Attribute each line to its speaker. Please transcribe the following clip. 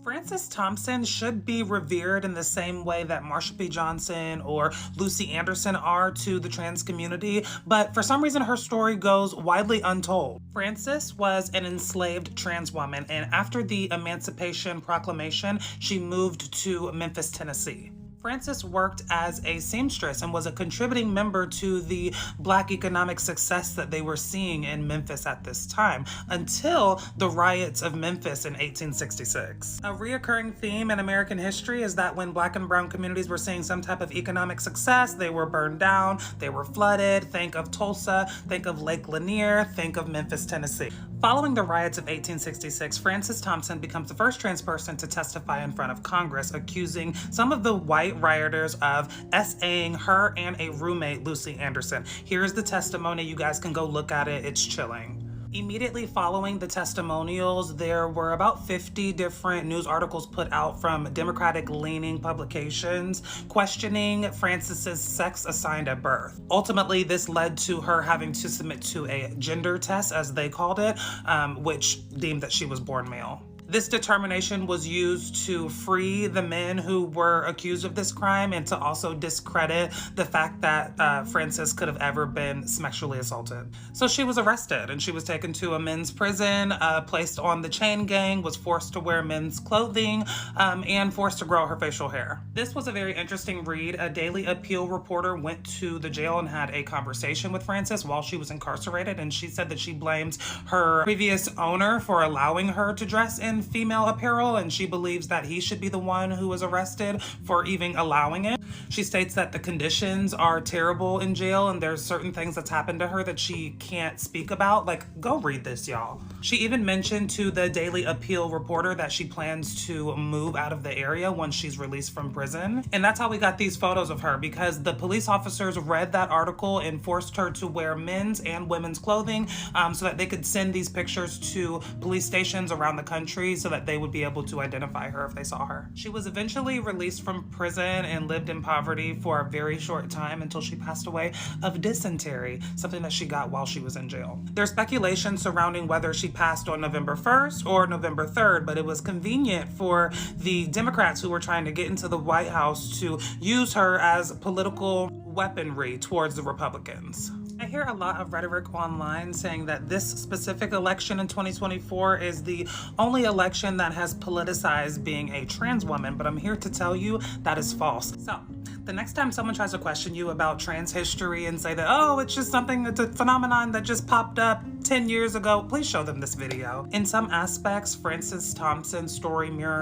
Speaker 1: Frances Thompson should be revered in the same way that Marsha P. Johnson or Lucy Anderson are to the trans community, but for some reason her story goes widely untold. Frances was an enslaved trans woman, and after the Emancipation Proclamation, she moved to Memphis, Tennessee. Frances worked as a seamstress and was a contributing member to the Black economic success that they were seeing in Memphis at this time, until the riots of Memphis in 1866. A reoccurring theme in American history is that when Black and brown communities were seeing some type of economic success, they were burned down, they were flooded. Think of Tulsa, think of Lake Lanier, think of Memphis, Tennessee. Following the riots of 1866, Frances Thompson becomes the first trans person to testify in front of Congress, accusing some of the white rioters of SAing her and a roommate, Lucy Anderson. Here's the testimony. You guys can go look at it. It's chilling. Immediately following the testimonials, there were about 50 different news articles put out from Democratic-leaning publications questioning Frances's sex assigned at birth. Ultimately, this led to her having to submit to a gender test, as they called it, which deemed that she was born male. This determination was used to free the men who were accused of this crime and to also discredit the fact that Frances could have ever been sexually assaulted. So she was arrested and she was taken to a men's prison, placed on the chain gang, was forced to wear men's clothing, and forced to grow her facial hair. This was a very interesting read. A Daily Appeal reporter went to the jail and had a conversation with Frances while she was incarcerated, and she said that she blames her previous owner for allowing her to dress in female apparel, and she believes that he should be the one who was arrested for even allowing it. She states that the conditions are terrible in jail and there's certain things that's happened to her that she can't speak about. Like, go read this, y'all. She even mentioned to the Daily Appeal reporter that she plans to move out of the area once she's released from prison. And that's how we got these photos of her, because the police officers read that article and forced her to wear men's and women's clothing so that they could send these pictures to police stations around the country so that they would be able to identify her if they saw her. She was eventually released from prison and lived in poverty for a very short time until she passed away of dysentery, something that she got while she was in jail. There's speculation surrounding whether she passed on November 1st or November 3rd, but it was convenient for the Democrats who were trying to get into the White House to use her as political weaponry towards the Republicans. I hear a lot of rhetoric online saying that this specific election in 2024 is the only election that has politicized being a trans woman, but I'm here to tell you that is false. So, the next time someone tries to question you about trans history and say that, oh, it's just something, it's a phenomenon that just popped up 10 years ago, please show them this video. In some aspects, Frances Thompson's story mirrors